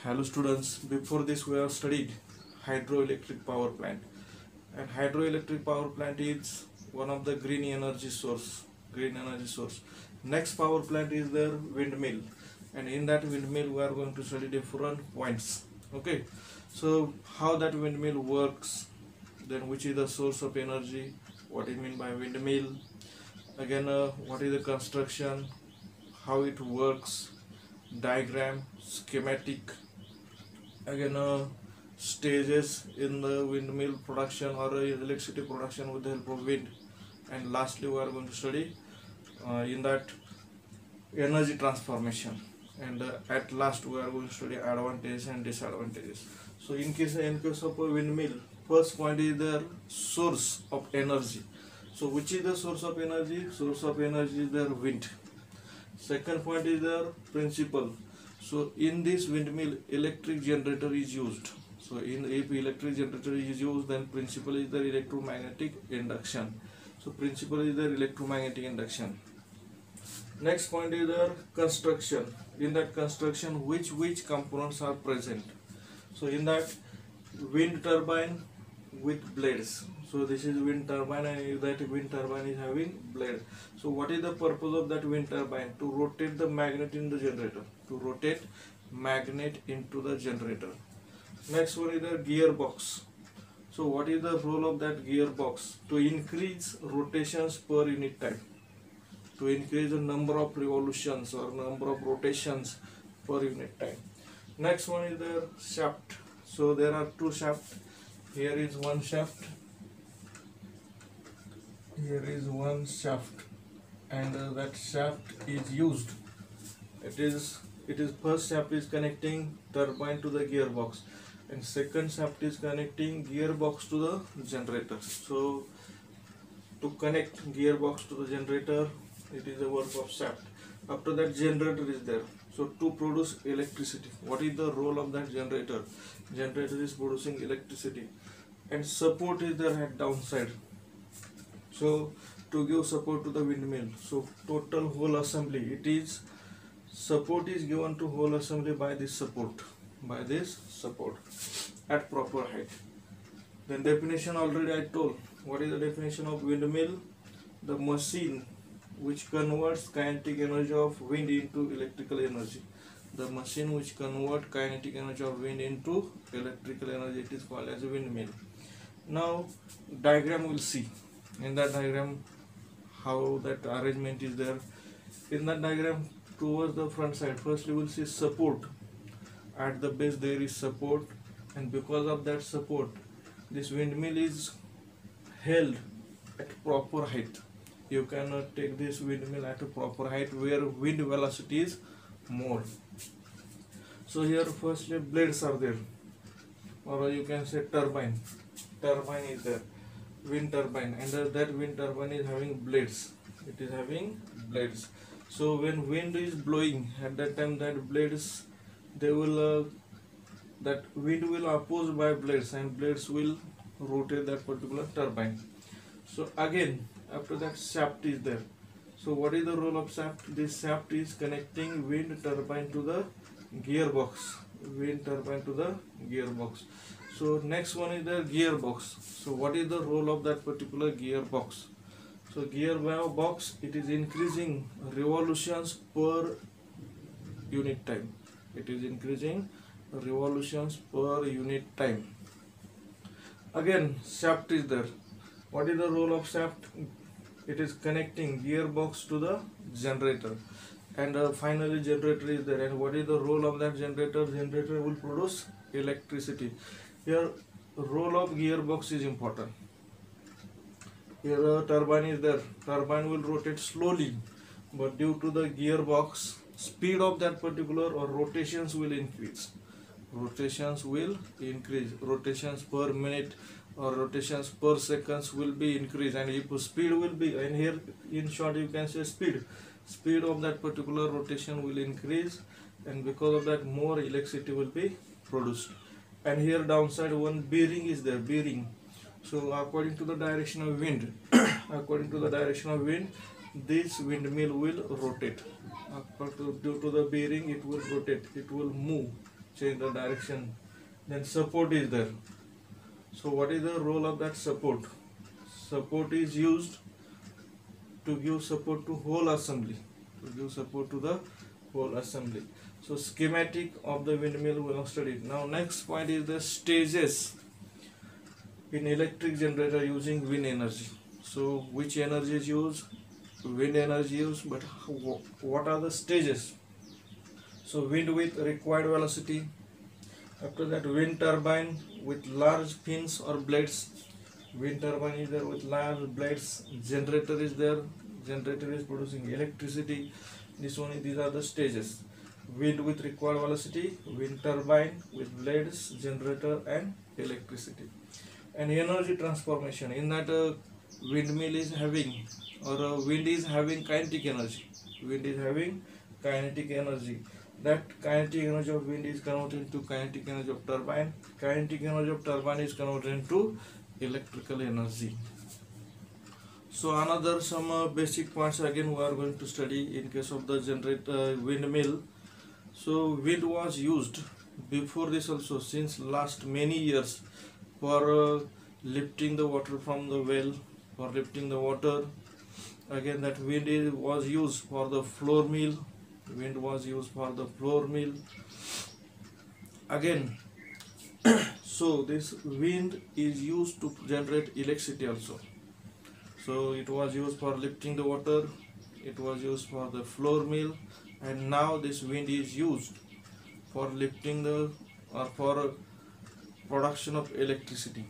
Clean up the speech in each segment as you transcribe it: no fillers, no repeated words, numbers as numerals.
Hello students, before this we have studied hydroelectric power plant, and hydroelectric power plant is one of the green energy source. Next power plant is the windmill, and in that windmill we are going to study different points. Okay, so how that windmill works, then which is the source of energy, what do you mean by windmill, again what is the construction, how it works, diagram, schematic, again stages in the windmill production or electricity production with the help of wind, and lastly we are going to study in that energy transformation, and at last we are going to study advantages and disadvantages. So in case of a windmill, first point is the source of energy. So which is the source of energy? Source of energy is the wind. Second point is the principle. So in this windmill, electric generator is used. So if electric generator is used, then principle is the electromagnetic induction. So principle is the electromagnetic induction. Next point is the construction. In that construction, which components are present? So in that, wind turbine with blades. So this is wind turbine, and that wind turbine is having blade. So what is the purpose of that wind turbine? To rotate the magnet in the generator. To rotate magnet into the generator. Next one is the gearbox. So what is the role of that gearbox? To increase rotations per unit time. To increase the number of revolutions or number of rotations per unit time. Next one is the shaft. So there are two shafts. Here is one shaft. Here is one shaft, and that shaft is used. It is first shaft is connecting turbine to the gearbox, and second shaft is connecting gearbox to the generator. So to connect gearbox to the generator, it is the work of shaft. After that, generator is there. So to produce electricity, what is the role of that generator? Generator is producing electricity, and support is there at downside. So to give support to the windmill, so total whole assembly, it is support is given to whole assembly by this support at proper height. Then definition already I told. What is the definition of windmill? The machine which converts kinetic energy of wind into electrical energy. The machine which converts kinetic energy of wind into electrical energy, it is called as a windmill. Now diagram will see. In that diagram, how that arrangement is there. In that diagram, towards the front side, first you will see support. At the base there is support, and because of that support, this windmill is held at proper height. You cannot take this windmill at a proper height where wind velocity is more. So here firstly blades are there, or you can say turbine. Turbine is there. Wind turbine, and that wind turbine is having blades. It is having blades. So when wind is blowing, at that time that blades, they will that wind will oppose by blades, and blades will rotate that particular turbine. So again after that, shaft is there. So what is the role of shaft? This shaft is connecting wind turbine to the gearbox. Wind turbine to the gearbox. So next one is the gearbox. So what is the role of that particular gearbox? So gearbox, it is increasing revolutions per unit time. It is increasing revolutions per unit time. Again shaft is there. What is the role of shaft? It is connecting gearbox to the generator, and finally generator is there. And what is the role of that generator? Generator will produce electricity. Here role of gearbox is important. Here a turbine is there. Turbine will rotate slowly, but due to the gearbox, speed of that particular or rotations will increase. Rotations will increase. Rotations per minute or rotations per seconds will be increased, and if speed will be, and here in short you can say speed of that particular rotation will increase, and because of that more electricity will be produced. And here downside, one bearing is there, bearing. So according to the direction of wind according to the direction of wind, this windmill will rotate. Due to the bearing, it will rotate, it will move. change the direction. Then support is there. So what is the role of that support? Support is used to give support to whole assembly. To give support to the whole assembly. So schematic of the windmill we have studied. Now next point is the stages in electric generator using wind energy. So which energy is used? Wind energy used, but what are the stages? So wind with required velocity. After that, wind turbine with large fins or blades. Wind turbine is there with large blades. Generator is there. Generator is producing electricity. These are the stages. Wind with required velocity, wind turbine with blades, generator and electricity. And energy transformation, in that windmill is having, or wind is having kinetic energy. Wind is having kinetic energy. That kinetic energy of wind is converted into kinetic energy of turbine. Kinetic energy of turbine is converted into electrical energy. So another some basic points again we are going to study in case of the windmill. So wind was used before this also since last many years for lifting the water from the well, for lifting the water. Again that wind was used for the flour mill. Wind was used for the flour mill. Again, so this wind is used to generate electricity also. So it was used for lifting the water, it was used for the flour mill, and now this wind is used for lifting the, or for production of electricity,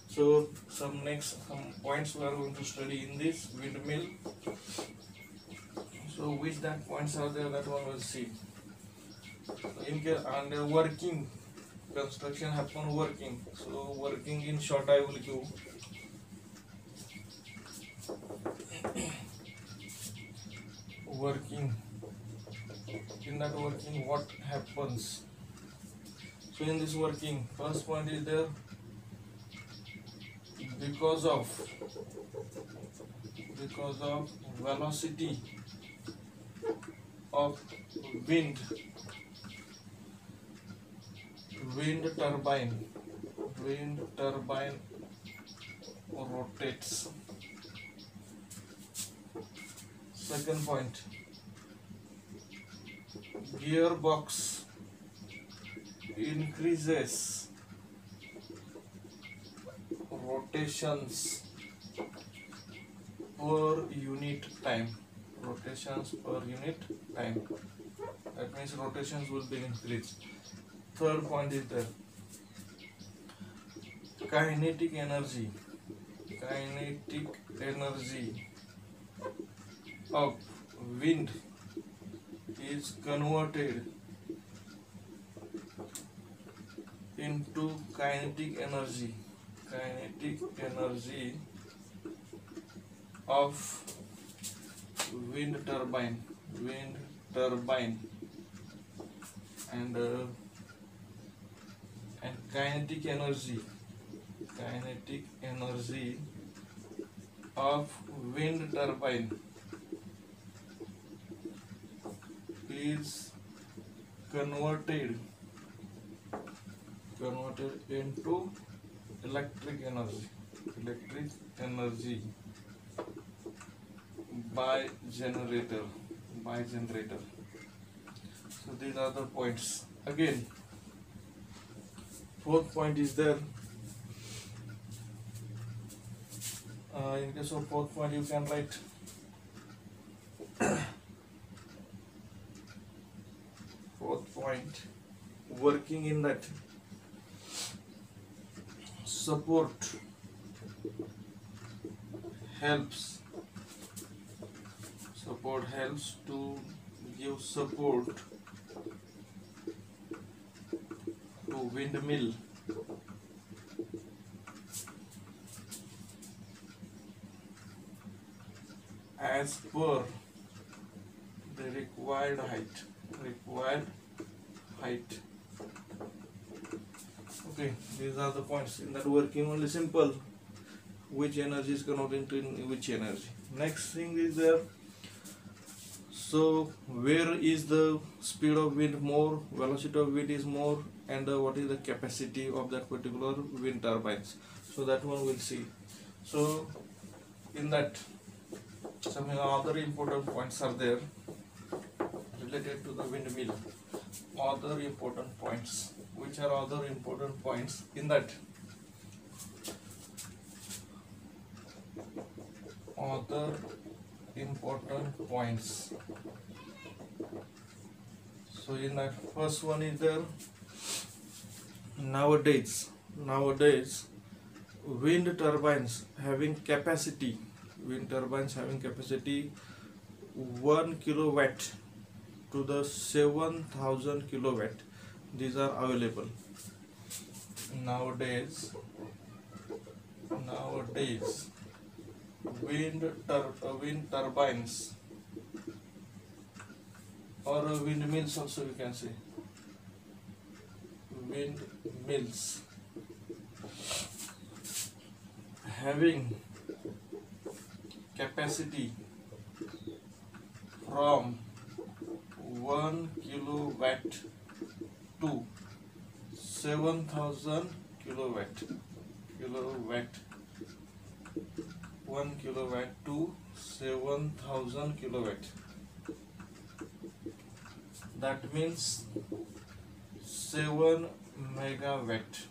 So some points we are going to study in this windmill. So which that points are there, that one will see. In case under working, construction happen working. So working in short I will give. Working. In that working, what happens? So in this working, first point is there, because of velocity of wind turbine rotates. Second point, gearbox increases rotations per unit time. That means rotations will be increased. Third point is there, kinetic energy of wind is converted into kinetic energy of wind turbine and kinetic energy of wind turbine is converted into electric energy by generator. So these are the points. Again, fourth point is there. In case of fourth point, you can write fourth point, working in that support helps to give support to windmill as per the required height. Okay, these are the points. In that working only simple, which energy is converted into which energy. Next thing is there, So where is the speed of wind more, velocity of wind is more, and what is the capacity of that particular wind turbines? So that one we'll see. So in that, some other important points are there related to the windmill. Other important points. Which are other important points in that? Other important points. So in that, first one is there, nowadays wind turbines having capacity 1 kilowatt to the 7,000 kilowatt. These are available nowadays. Wind turbines or windmills also we can say, windmills having capacity from 1 kilowatt to 7,000 kilowatt. 1 kilowatt to 7,000 kilowatt. That means 7 megawatt.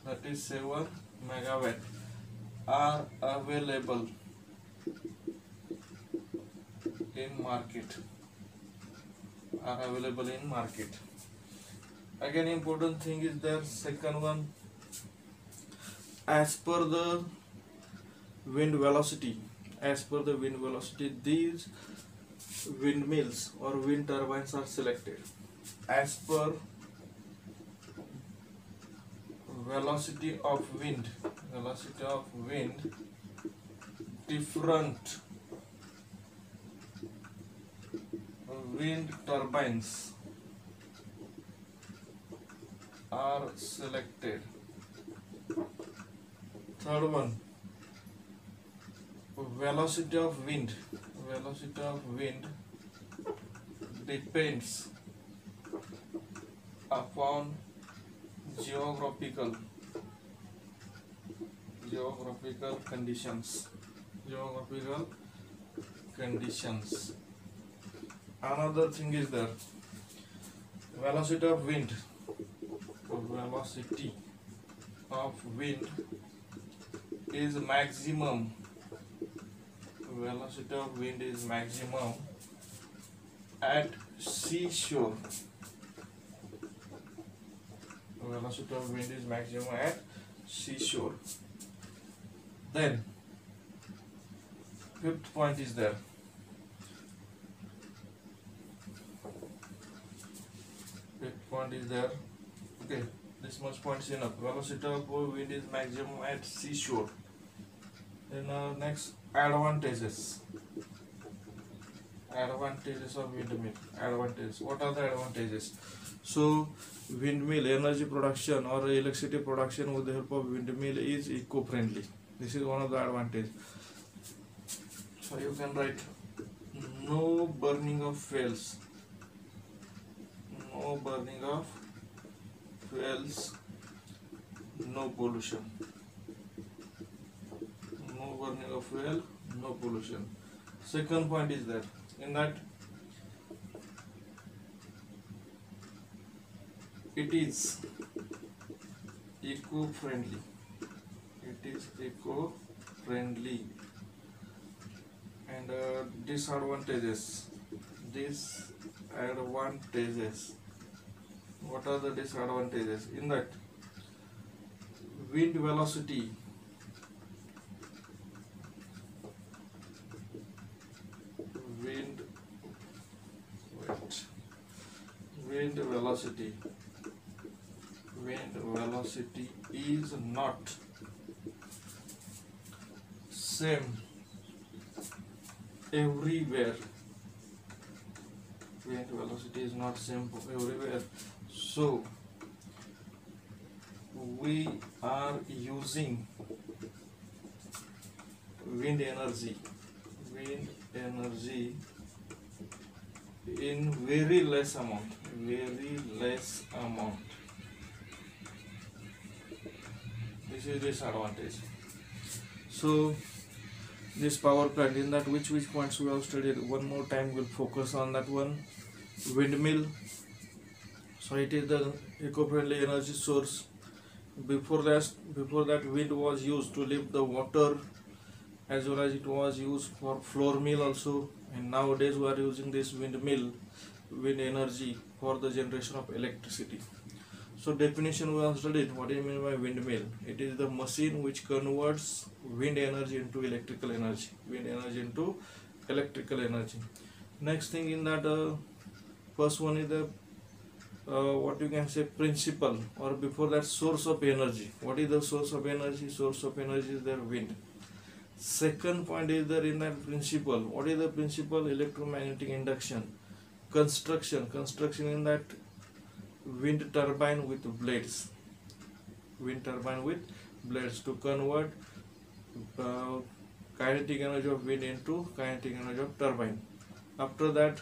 That is 7 megawatt are available in market. Again, important thing is there. Second one, as per the wind velocity, these windmills or wind turbines are selected as per velocity of wind. Different wind turbines are selected. Third one, velocity of wind depends upon geographical conditions. Another thing is there, velocity of wind is maximum. Velocity of wind is maximum at seashore. Then fifth point is there. Okay, this much point is enough. Velocity of wind is maximum at seashore. Then next, advantages of windmill. What are the advantages? So windmill energy production or electricity production with the help of windmill is eco-friendly. This is one of the advantages. So you can write no burning of fuels, no pollution. No burning of fuel, no pollution. Second point is that in that it is eco-friendly. And disadvantages. What are the disadvantages? In that, wind velocity is not same everywhere. So we are using wind energy in very less amount, very less amount. This is disadvantage. So this power plant, in that which points we have studied, one more time we'll focus on that one. Windmill, so it is the eco-friendly energy source. Before that wind was used to lift the water, as well as it was used for flour mill also, and nowadays we are using this wind energy for the generation of electricity. So definition we have studied. What do you mean by windmill? It is the machine which converts wind energy into electrical energy. Next thing in that, first one is the what you can say principle, or before that source of energy. What is the source of energy? Source of energy is their wind. Second point is there in that principle. What is the principle? Electromagnetic induction. Construction in that wind turbine with blades. To convert kinetic energy of wind into kinetic energy of turbine. After that,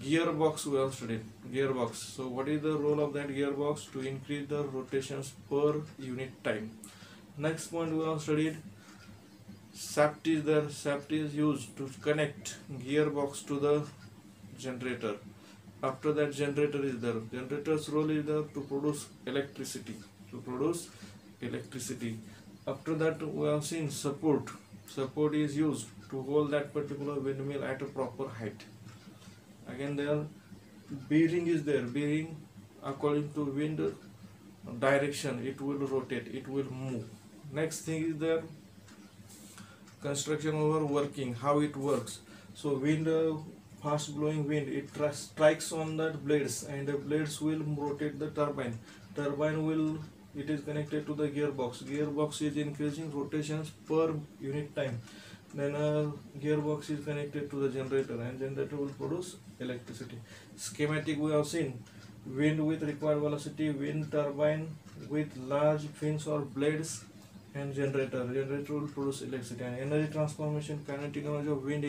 gearbox we have studied. Gearbox. So what is the role of that gearbox? To increase the rotations per unit time. Next point we have studied, shaft is there. Shaft is used to connect gearbox to the generator. After that, generator is there. Generator's role is there to produce electricity. After that, we have seen support. Support is used to hold that particular windmill at a proper height. Again, there bearing is there. Bearing, according to wind direction, it will rotate, it will move. Next thing is there, construction over working, how it works. So wind, fast blowing wind, it strikes on that blades, and the blades will rotate the turbine. It is connected to the gearbox. Gearbox is increasing rotations per unit time. Then gearbox is connected to the generator, and generator will produce electricity. Schematic we have seen, wind with required velocity, wind turbine with large fins or blades, and generator will produce electricity. And energy transformation, kinetic energy of wind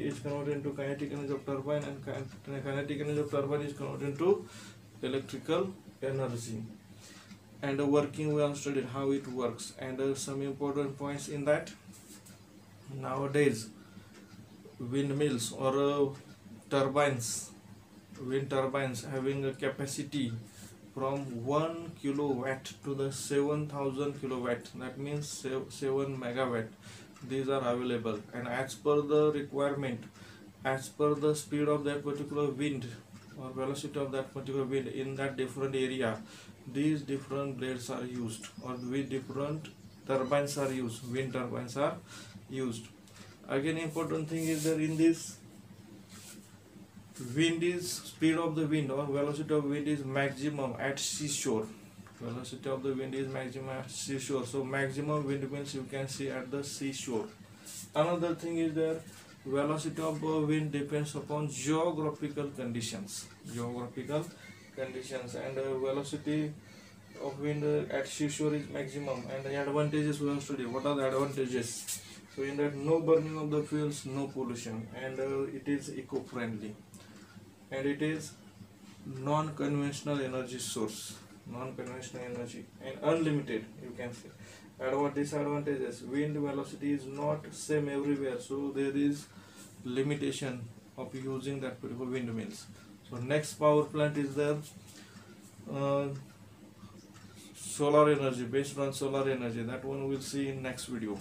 is converted into kinetic energy of turbine, and kinetic energy of turbine is converted into electrical energy. And the working we have studied how it works, and some important points in that. Nowadays, windmills or wind turbines having a capacity from 1 kilowatt to the 7,000 kilowatt, that means 7 megawatt. These are available, and as per the requirement, as per the speed of that particular wind or velocity of that particular wind in that different area, these different blades are used, or with different turbines are used, wind turbines are used. Again, important thing is that in this, wind is speed of the wind or velocity of wind is maximum at seashore. So maximum windmills you can see at the seashore. Another thing is that velocity of wind depends upon geographical conditions, and velocity of wind at seashore is maximum. And the advantages we have studied. What are the advantages? So in that, no burning of the fuels, no pollution, and it is eco-friendly, and it is non-conventional energy source, and unlimited, you can say. Disadvantages, wind velocity is not same everywhere, so there is limitation of using that particular windmills. So next power plant is there, solar energy, based on solar energy. That one we'll see in next video.